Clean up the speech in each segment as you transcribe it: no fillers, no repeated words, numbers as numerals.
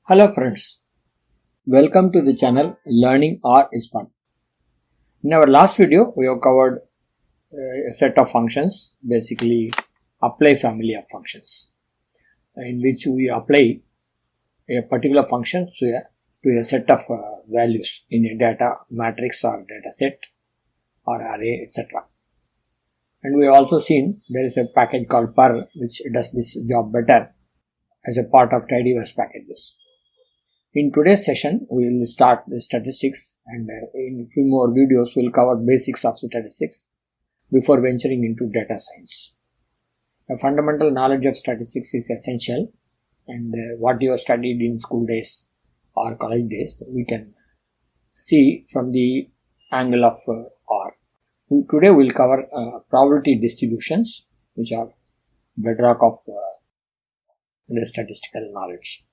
Hello friends, welcome to the channel Learning R is Fun. In our last video, we have covered a set of functions, basically apply family of functions, in which we apply a particular function to a set of values in a data matrix or data set or array, etc. And we have also seen there is a package called purr which does this job better as a part of tidyverse packages. In today's session, we will start the statistics, and in a few more videos we will cover basics of statistics before venturing into data science. A fundamental knowledge of statistics is essential, and what you have studied in school days or college days we can see from the angle of R. Today we will cover probability distributions, which are bedrock of the statistical knowledge.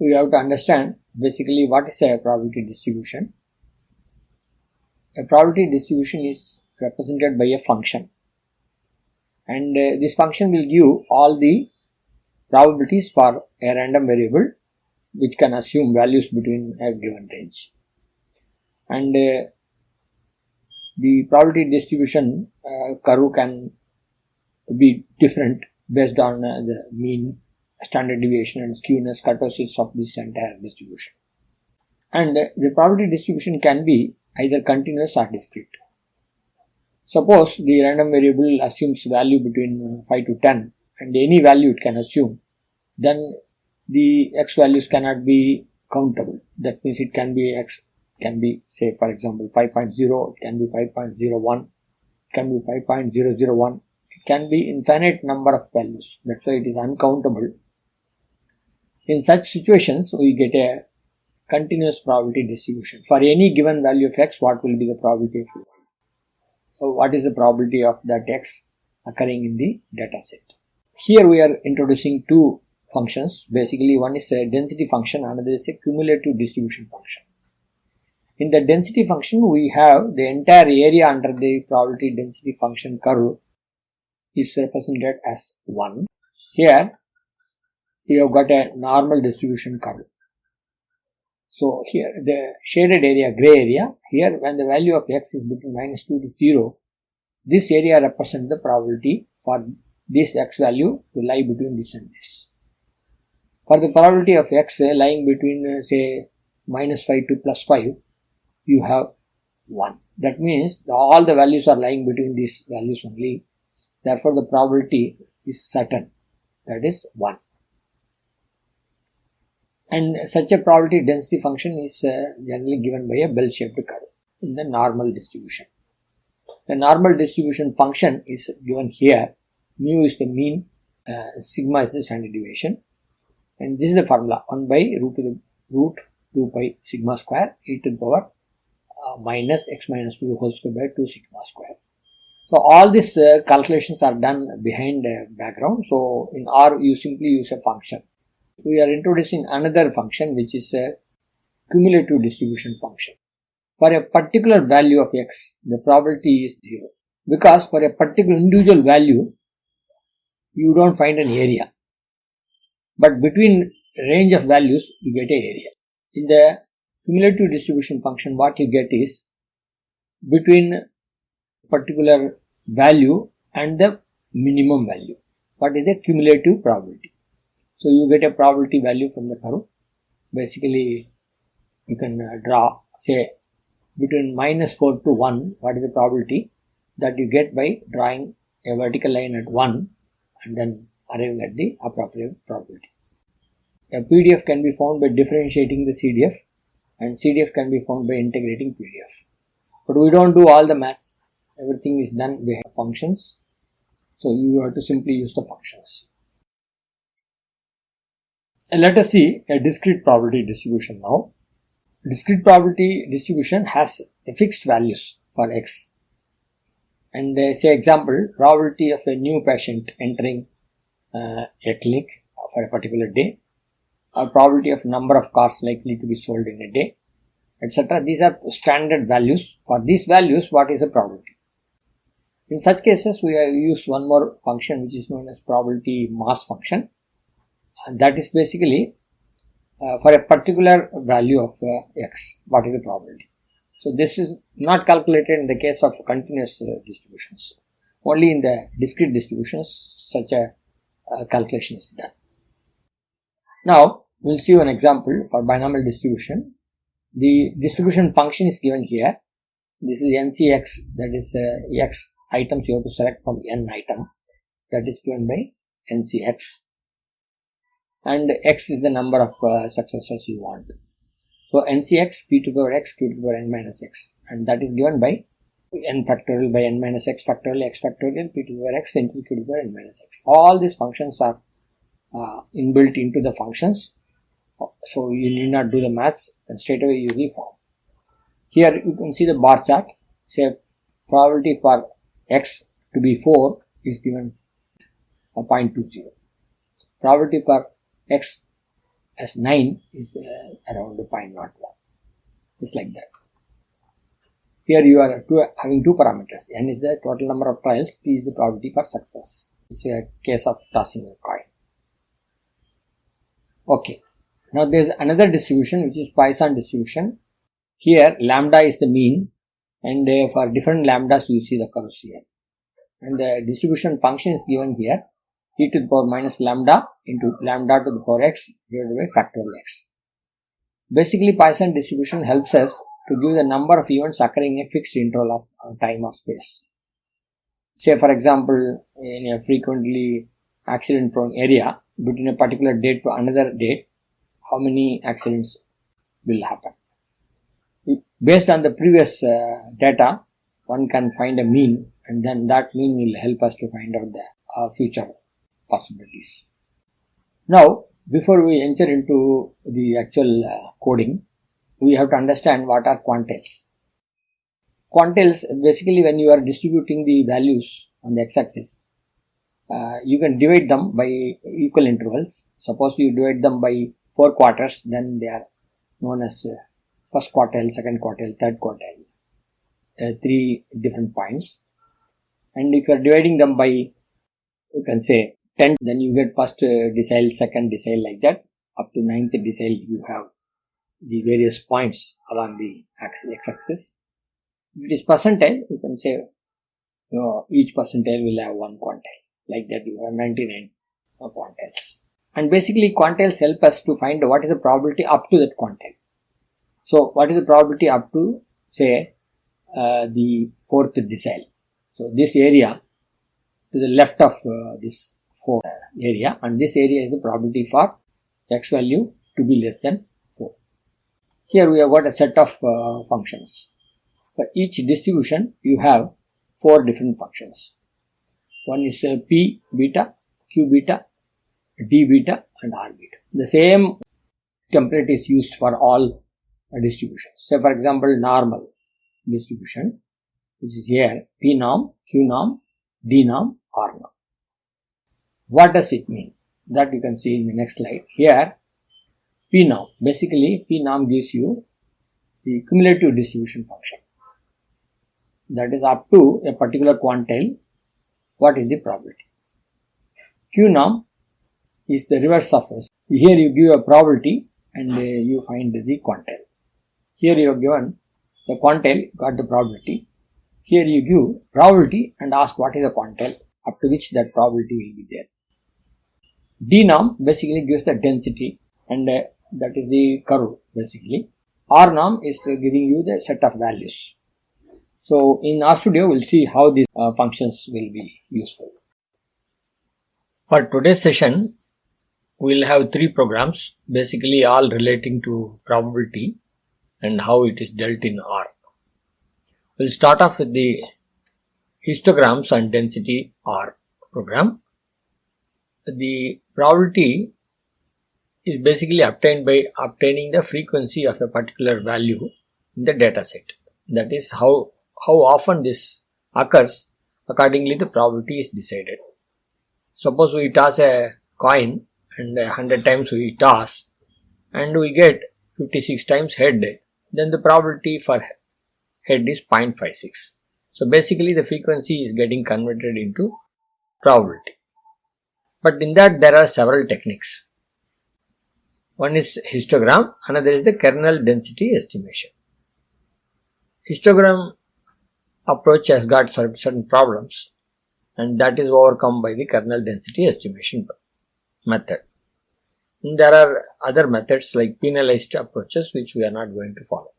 We have to understand basically what is a probability distribution. A probability distribution is represented by a function, and this function will give all the probabilities for a random variable which can assume values between a given range. And the probability distribution curve can be different based on the mean, standard deviation and skewness, kurtosis of this entire distribution. And the probability distribution can be either continuous or discrete. Suppose the random variable assumes value between 5 to 10 and any value it can assume, then the x values cannot be countable. That means it can be x, can be say for example 5.0, it can be 5.01, it can be 5.001, it can be infinite number of values. That's why it is uncountable. In such situations, we get a continuous probability distribution. For any given value of x, what will be the probability of y? So what is the probability of that x occurring in the data set? Here we are introducing two functions. Basically, one is a density function, another is a cumulative distribution function. In the density function, we have the entire area under the probability density function curve is represented as 1. Here we have got a normal distribution curve. So here the shaded area, gray area, here when the value of x is between -2 to 0, this area represents the probability for this x value to lie between this and this. For the probability of x lying between say -5 to +5, you have 1. That means all the values are lying between these values only. Therefore the probability is certain, that is 1. And such a probability density function is generally given by a bell-shaped curve in the normal distribution. The normal distribution function is given here. Mu is the mean, sigma is the standard deviation, and this is the formula: 1 by root 2 pi sigma square e to the power minus x minus 2 whole square by 2 sigma square. So all these calculations are done behind the background. So in R you simply use a function. We are introducing another function which is a cumulative distribution function. For a particular value of x, the probability is 0, because for a particular individual value you don't find an area, but between range of values you get an area. In the cumulative distribution function, what you get is between particular value and the minimum value, what is the cumulative probability. So you get a probability value from the curve. Basically you can draw say between -4 to 1, what is the probability that you get by drawing a vertical line at 1 and then arriving at the appropriate probability. A PDF can be found by differentiating the CDF, and CDF can be found by integrating PDF. But we don't do all the maths, everything is done behind functions, so you have to simply use the functions. Let us see a discrete probability distribution now. Discrete probability distribution has fixed values for x, and say example, probability of a new patient entering a clinic for a particular day, or probability of number of cars likely to be sold in a day, etc. These are standard values. For these values, what is the probability? In such cases, we use one more function which is known as probability mass function. that is basically for a particular value of x, what is the probability. So this is not calculated in the case of continuous distributions. Only in the discrete distributions such a calculation is done. Now we'll see an example for binomial distribution. The distribution function is given here. This is NCX, that is x items you have to select from n item, that is given by NCX, and x is the number of successors you want. So NCX p to the power x, q to the power n minus x, and that is given by n factorial by n minus x factorial, x factorial, p to the power x into q to the power n minus x. All these functions are inbuilt into the functions, so you need not do the maths, and straight away use the form. Here you can see the bar chart. Say probability for x to be 4 is given 0.20. Probability for x as 9 is around 0.01. Just like that. Here you are having two parameters. N is the total number of trials, P is the probability for success. It's a case of tossing a coin. Okay. Now there is another distribution which is Poisson distribution. Here lambda is the mean, and for different lambdas you see the curves here. And the distribution function is given here, e to the power minus lambda into lambda to the power x divided by factorial x. Basically Poisson distribution helps us to give the number of events occurring in a fixed interval of time or space. Say for example, in a frequently accident prone area, between a particular date to another date, how many accidents will happen. Based on the previous data, one can find a mean, and then that mean will help us to find out the future possibilities. Now, before we enter into the actual coding, we have to understand what are quantiles. Quantiles, basically when you are distributing the values on the x-axis, you can divide them by equal intervals. Suppose you divide them by 4 quarters, then they are known as first quartile, second quartile, third quartile, 3 different points. And if you are dividing them by, you can say 10, then you get first decile, second decile, like that. Up to 9th decile you have the various points along the x-axis. If it is percentile, you can say each percentile will have 1 quantile. Like that you have 99 quantiles. And basically quantiles help us to find what is the probability up to that quantile. So what is the probability up to, say, the 4th decile. So this area to the left of this 4 area, and this area is the probability for x value to be less than 4. Here we have got a set of functions. For each distribution you have 4 different functions. One is p beta, q beta, d beta and r beta. The same template is used for all distributions. Say for example normal distribution, which is here p norm, q norm, d norm, r norm. What does it mean? That you can see in the next slide. Here p norm, basically p norm gives you the cumulative distribution function, that is up to a particular quantile, what is the probability. Q norm is the reverse of this. Here you give a probability and you find the quantile. Here you have given the quantile, got the probability. Here you give probability and ask what is the quantile up to which that probability will be there. D norm basically gives the density, and that is the curve basically. R norm is giving you the set of values. So in RStudio we'll see how these functions will be useful. For today's session, we'll have 3 programs, basically all relating to probability and how it is dealt in R. We'll start off with the histograms and density R program. The probability is basically obtained by obtaining the frequency of a particular value in the data set. That is how often this occurs, accordingly the probability is decided. Suppose we toss a coin and 100 times we toss and we get 56 times head, then the probability for head is 0.56. So basically the frequency is getting converted into probability. But in that there are several techniques. One is histogram, another is the kernel density estimation. Histogram approach has got certain problems, and that is overcome by the kernel density estimation method. And there are other methods like penalized approaches which we are not going to follow.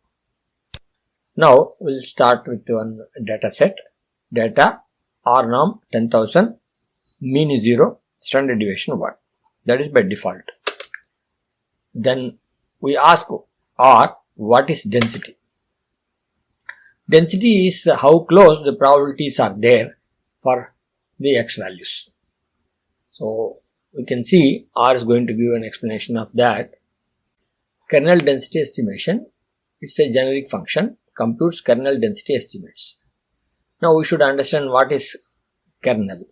Now we will start with one data set. Data R norm 10,000, mean is 0, standard deviation 1. That is by default. Then we ask R, what is density? Density is how close the probabilities are there for the x values. So we can see R is going to give an explanation of that. Kernel density estimation, it's a generic function, computes kernel density estimates. Now we should understand what is kernel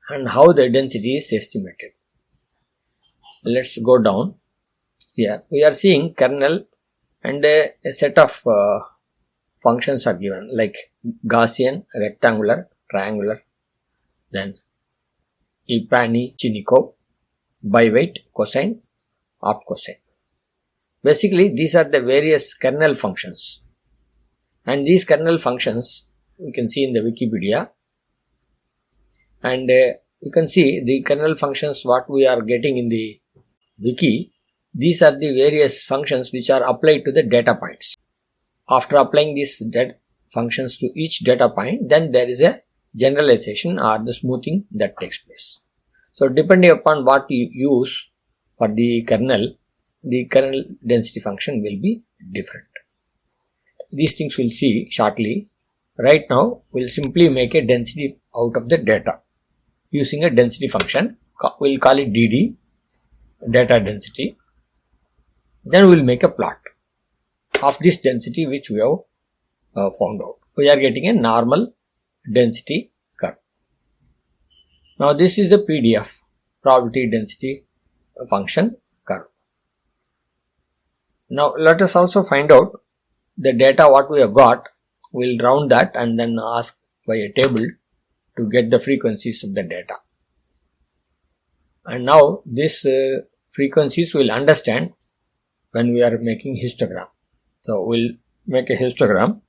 and how the density is estimated. Let's go down. Here we are seeing kernel and a set of functions are given like Gaussian, rectangular, triangular, then Ipani-Chinikov, biweight, cosine, opt cosine. Basically these are the various kernel functions, and these kernel functions we can see in the Wikipedia, and you can see the kernel functions what we are getting in the wiki. These are the various functions which are applied to the data points. After applying these functions to each data point, then there is a generalization or the smoothing that takes place. So depending upon what you use for the kernel density function will be different. These things we'll see shortly. Right now we'll simply make a density out of the data using a density function. We'll call it DD, data density. Then we'll make a plot of this density which we have found out. We are getting a normal density curve. Now this is the PDF, probability density function curve. Now let us also find out the data what we have got. We'll round that and then ask by a table to get the frequencies of the data. And now these frequencies we'll understand when we are making histogram. So we'll make a histogram.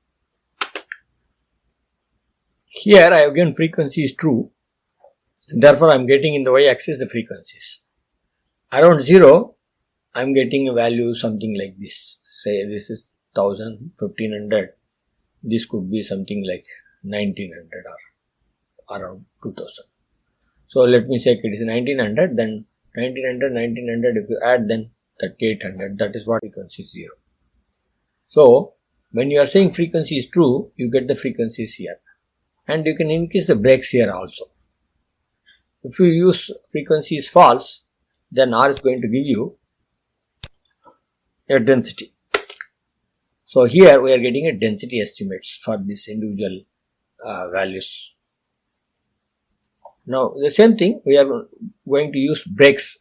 Here I have given frequency is true, therefore I am getting in the y-axis the frequencies. Around 0 I am getting a value something like this. Say this is 1000, 1500. This could be something like 1900 or around 2000. So let me say it is 1900, then 1900 if you add, then 3800, that is what frequency is 0. So when you are saying frequency is true, you get the frequencies here, and you can increase the breaks here also. If you use frequency is false, then R is going to give you a density. So here we are getting a density estimates for these individual values. Now the same thing, we are going to use breaks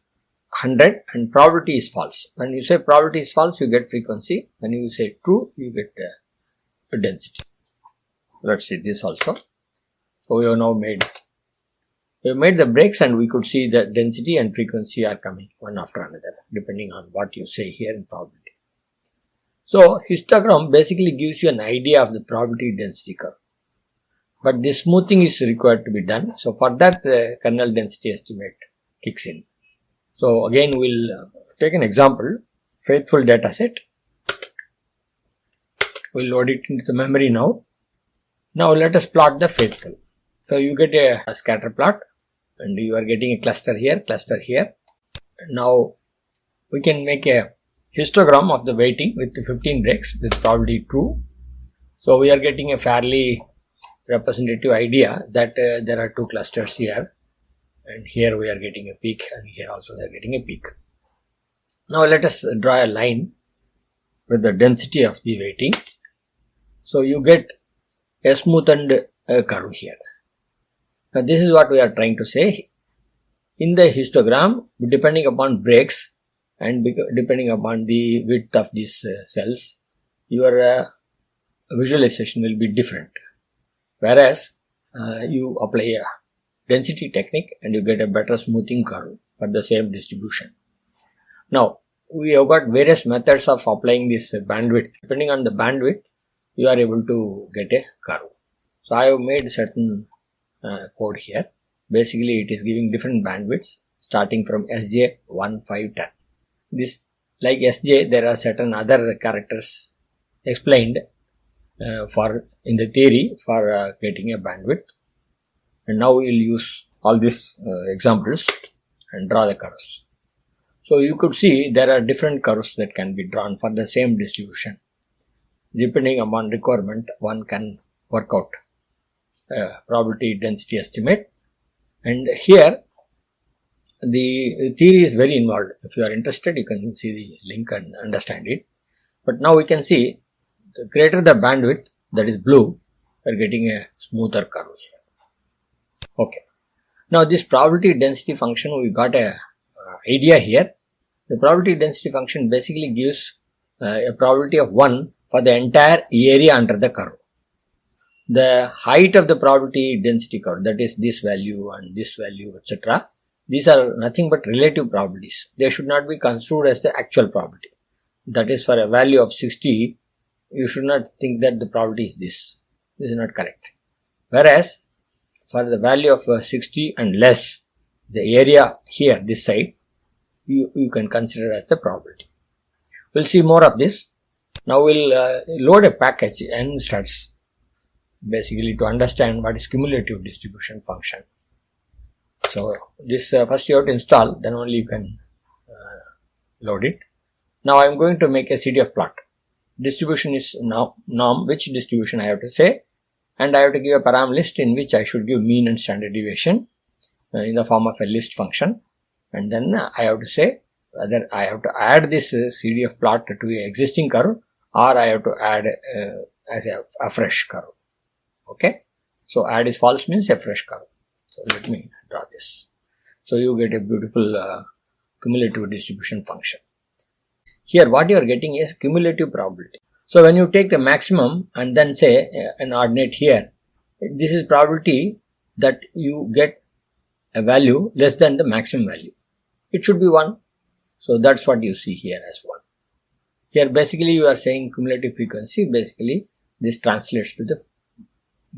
100 and probability is false. When you say probability is false, you get frequency. When you say true, you get a density. Let's see this also. So we have now made the breaks, and we could see the density and frequency are coming one after another depending on what you say here in probability. So histogram basically gives you an idea of the probability density curve, but this smoothing is required to be done. So for that the kernel density estimate kicks in. So again we'll take an example, faithful data set. We'll load it into the memory now. Now let us plot the faithful. So you get a scatter plot, and you are getting a cluster here, cluster here. Now we can make a histogram of the weighting with the 15 breaks with probability true. So we are getting a fairly representative idea that there are two clusters here, and here we are getting a peak, and here also we are getting a peak. Now let us draw a line with the density of the weighting. So you get a smoothened curve here. Now this is what we are trying to say. In the histogram, depending upon breaks and depending upon the width of these cells, your visualization will be different. Whereas you apply a density technique and you get a better smoothing curve for the same distribution. Now we have got various methods of applying this bandwidth. Depending on the bandwidth, you are able to get a curve. So I have made certain code here. Basically, it is giving different bandwidths starting from Sj, 1, 5, 10. This, like Sj, there are certain other characters explained in the theory for getting a bandwidth. And now we will use all these examples and draw the curves. So you could see there are different curves that can be drawn for the same distribution. Depending upon requirement, one can work out probability density estimate. And here the theory is very involved. If you are interested, you can see the link and understand it. But now we can see the greater the bandwidth, that is blue, we are getting a smoother curve here. Okay. Now this probability density function, we got a idea here. The probability density function basically gives a probability of 1 for the entire area under the curve. The height of the probability density curve, that is this value and this value, etc. These are nothing but relative probabilities. They should not be construed as the actual probability. That is, for a value of 60, you should not think that the probability is this. This is not correct. Whereas, for the value of 60 and less, the area here, this side, you can consider as the probability. We'll see more of this. Now we'll load a package and starts basically to understand what is cumulative distribution function. So this first you have to install, then only you can load it. Now I am going to make a CDF plot. Distribution is norm, which distribution I have to say, and I have to give a param list in which I should give mean and standard deviation in the form of a list function, and then I have to say whether I have to add this CDF plot to the existing curve or I have to add as a fresh curve. Okay, so add is false means a fresh curve. So let me draw this. So you get a beautiful cumulative distribution function. Here what you are getting is cumulative probability. So when you take the maximum and then say an ordinate here, this is probability that you get a value less than the maximum value. It should be 1. So that's what you see here as 1. Here basically you are saying cumulative frequency, basically this translates to the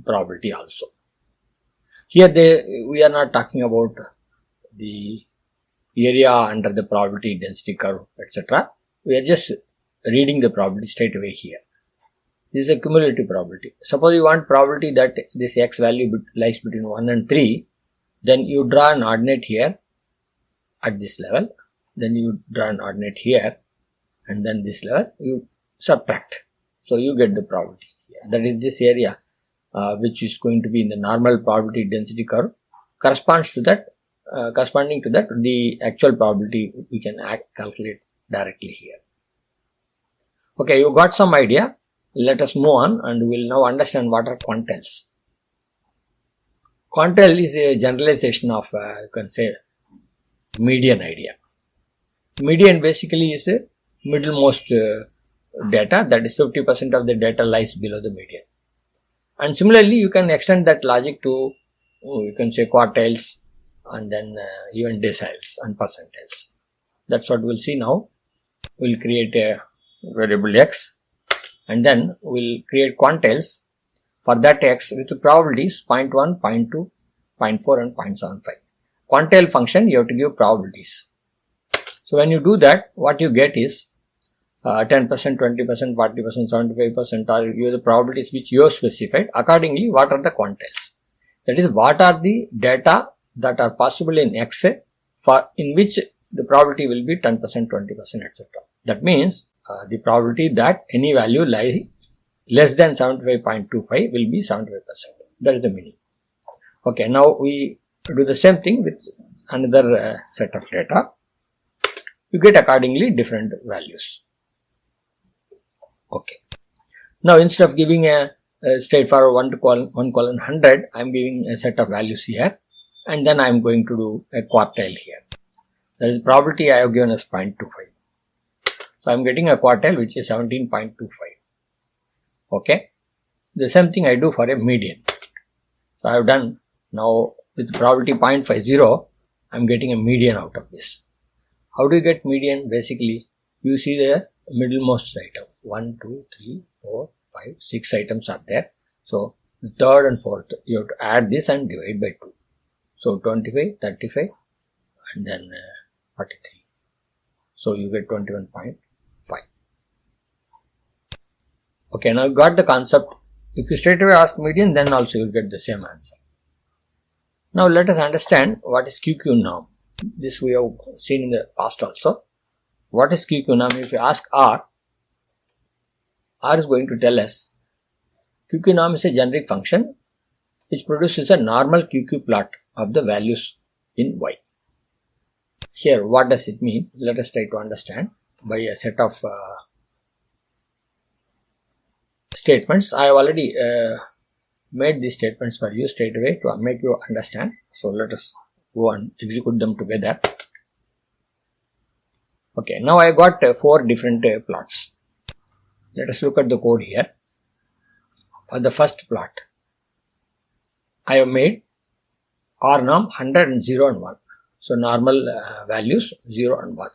probability also. Here we are not talking about the area under the probability density curve, etc. We are just reading the probability straight away here. This is a cumulative probability. Suppose you want probability that this x value lies between 1 and 3, then you draw an ordinate here at this level, then you draw an ordinate here, and then this level you subtract. So you get the probability here. That is this area which is going to be in the normal probability density curve corresponds to that, corresponding to that the actual probability we can calculate directly here. Okay, you got some idea. Let us move on and we will now understand what are quantiles. Quantile is a generalization of you can say median idea. Median basically is a middlemost data, that is 50% of the data lies below the median. And similarly you can extend that logic to you can say quartiles and then even deciles and percentiles. That's what we'll see now. We'll create a variable x and then we'll create quantiles for that x with probabilities 0.1, 0.2, 0.4 and 0.75. Quantile function you have to give probabilities. So when you do that, what you get is 10%, 20%, 40%, 75% are the probabilities which you have specified. Accordingly, what are the quantiles? That is, what are the data that are possible in X for in which the probability will be 10%, 20%, etc. That means the probability that any value lies less than 75.25 will be 75%. That is the meaning. Okay, now we do the same thing with another set of data. You get accordingly different values. Okay. Now instead of giving a straightforward 1 colon 100, I am giving a set of values here, and then I am going to do a quartile here. That is probability I have given as 0.25. So I am getting a quartile which is 17.25. Okay. The same thing I do for a median. So I have done now with probability 0.50, I am getting a median out of this. How do you get median? Basically, you see the middlemost item. 1, 2, 3, 4, 5, 6 items are there. So the third and fourth, you have to add this and divide by 2. So 25, 35 and then 43. So you get 21.5. Okay, now you got the concept. If you straight away ask median, then also you will get the same answer. Now let us understand what is QQ norm. This we have seen in the past also. What is QQ norm? If you ask R is going to tell us QQ norm is a generic function which produces a normal QQ plot of the values in Y. Here, what does it mean? Let us try to understand by a set of statements. I have already made these statements for you straight away to make you understand. So let us go and execute them together. Okay, now I got 4 different plots. Let us look at the code here. For the first plot, I have made R norm 100 and 0 and 1. So normal values 0 and 1.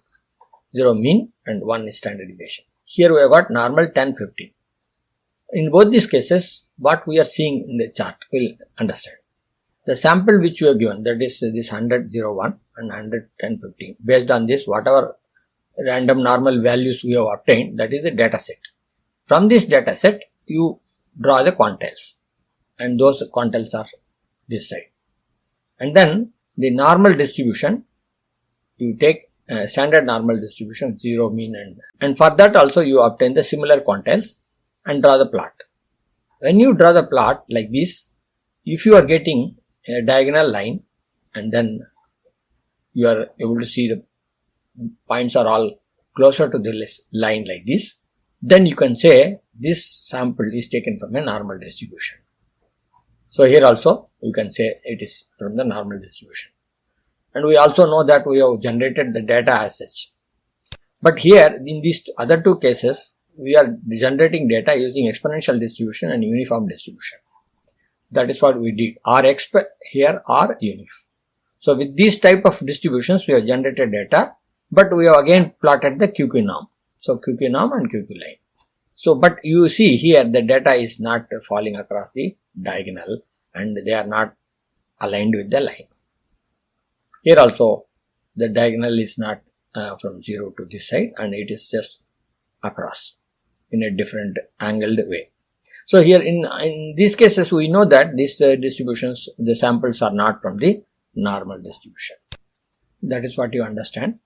0 mean and 1 is standard deviation. Here we have got normal 10, 15. In both these cases, what we are seeing in the chart, we will understand. The sample which you have given, that is this 100, 0, 1 and 100, 10, 15. Based on this, whatever random normal values we have obtained, that is the data set. From this data set, you draw the quantiles. And those quantiles are this side. And then the normal distribution, you take standard normal distribution, 0, mean and for that also you obtain the similar quantiles and draw the plot. When you draw the plot like this, if you are getting a diagonal line and then you are able to see the points are all closer to the line like this, then you can say this sample is taken from a normal distribution. So here also you can say it is from the normal distribution. And we also know that we have generated the data as such. But here in these other two cases, we are generating data using exponential distribution and uniform distribution. That is what we did. Rx here are unif. So with these type of distributions, we have generated data, but we have again plotted the QQ norm. So QQ norm and QQ line. So, but you see here the data is not falling across the diagonal and they are not aligned with the line. Here also the diagonal is not from 0 to this side and it is just across in a different angled way. So here in these cases we know that these distributions, the samples are not from the normal distribution. That is what you understand.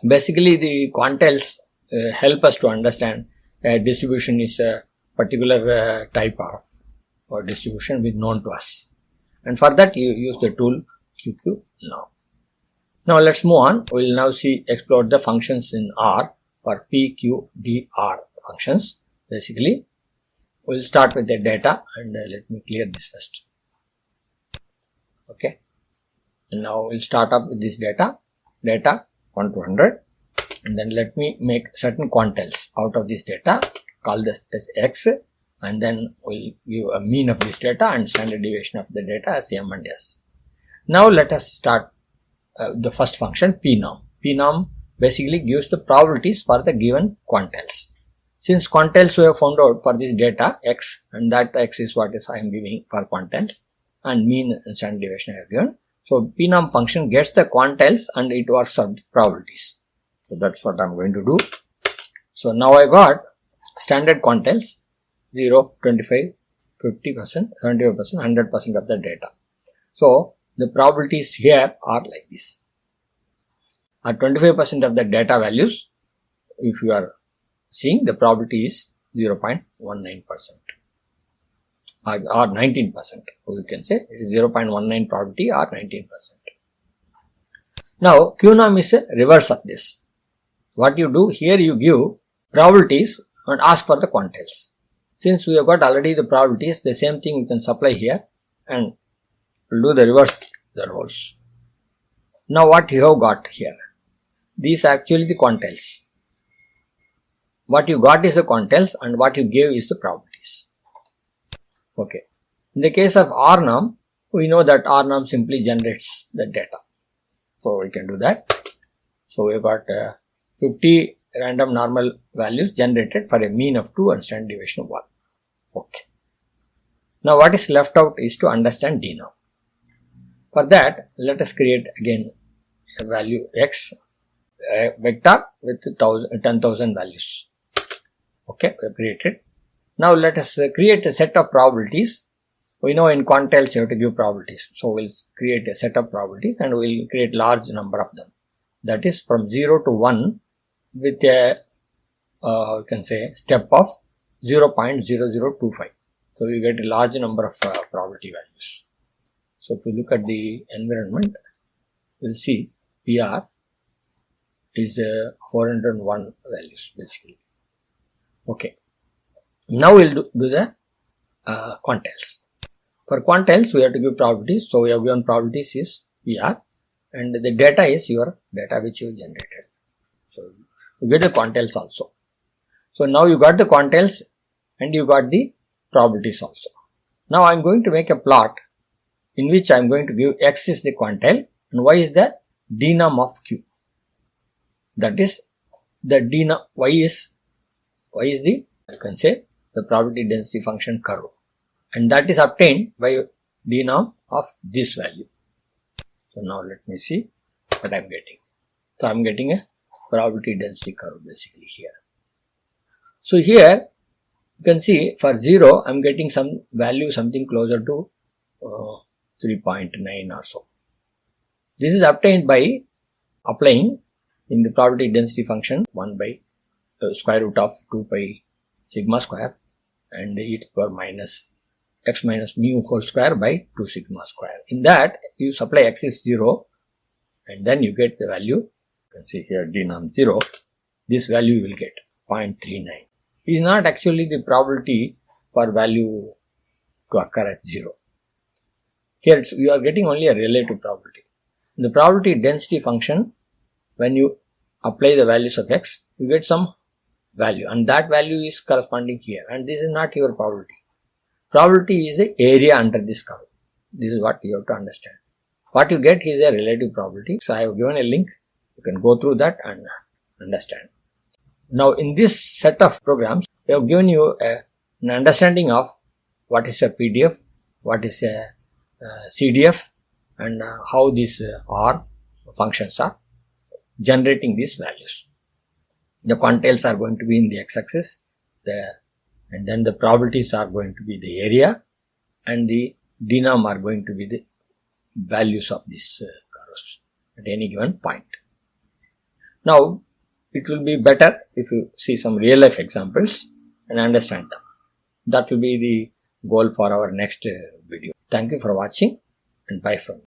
Basically the quantiles help us to understand distribution is a particular type of or distribution which known to us. And for that you use the tool QQ norm. Now let's move on. We will now explore the functions in R for P, Q, D, R functions. Basically, we will start with the data and let me clear this first. Okay. And now we will start up with this data 1 to 100 and then let me make certain quantiles out of this data, call this as X and then we will give a mean of this data and standard deviation of the data as M and S. Now let us start the first function P norm. P norm basically gives the probabilities for the given quantiles. Since quantiles we have found out for this data X and that X is what I am giving for quantiles and mean and standard deviation I have given. So P norm function gets the quantiles and it works out the probabilities. So that's what I am going to do. So now I got standard quantiles 0, 25, 50%, 75%, 100% of the data. So the probabilities here are like this. At 25% of the data values, if you are seeing, the probability is 0.19% or 19%. Or you can say it is 0.19 probability or 19%. Now Q norm is a reverse of this. What you do here, you give probabilities and ask for the quantiles. Since we have got already the probabilities, the same thing you can supply here and do the reverse the roles. Now what you have got here, these are actually the quantiles. What you got is the quantiles and what you gave is the probabilities. Okay. In the case of R norm, we know that R norm simply generates the data. So we can do that. So we have got 50 random normal values generated for a mean of 2 and standard deviation of 1. Okay. Now what is left out is to understand denorm. For that, let us create again a value x, a vector with 10,000 values. Okay, we have created. Now let us create a set of probabilities. We know in quantiles you have to give probabilities. So we'll create a set of probabilities and we'll create large number of them. That is from 0 to 1 with a you can say step of 0.0025. So we get a large number of probability values. So if we look at the environment, we'll see PR is 401 values basically. Okay. Now we'll do the quantiles. For quantiles, we have to give probabilities. So we have given probabilities is PR, and the data is your data which you generated. So you get the quantiles also. So now you got the quantiles and you got the probabilities also. Now I am going to make a plot in which I am going to give x is the quantile and y is the denorm of Q. That is the denorm, y is the, you can say, the probability density function curve, and that is obtained by denorm of this value. So now let me see what I am getting. So I am getting a probability density curve basically here. So here you can see for 0 I am getting some value something closer to 3.9 or so. This is obtained by applying in the probability density function 1 by square root of 2 pi sigma square and e to the power minus x minus mu whole square by 2 sigma square. In that you supply x is 0 and then you get the value. You can see here denorm 0. This value you will get 0.39. It is not actually the probability for value to occur as 0. Here you are getting only a relative probability. In the probability density function, when you apply the values of x, you get some value and that value is corresponding here, and this is not your probability. Probability is the area under this curve. This is what you have to understand. What you get is a relative probability. So I have given a link. You can go through that and understand. Now in this set of programs, we have given you an understanding of what is a PDF, what is a CDF, and how these R functions are generating these values. The quantiles are going to be in the x-axis, and then the probabilities are going to be the area, and the denorm are going to be the values of these curves at any given point. Now it will be better if you see some real life examples and understand them. That will be the goal for our next video. Thank you for watching and bye from me.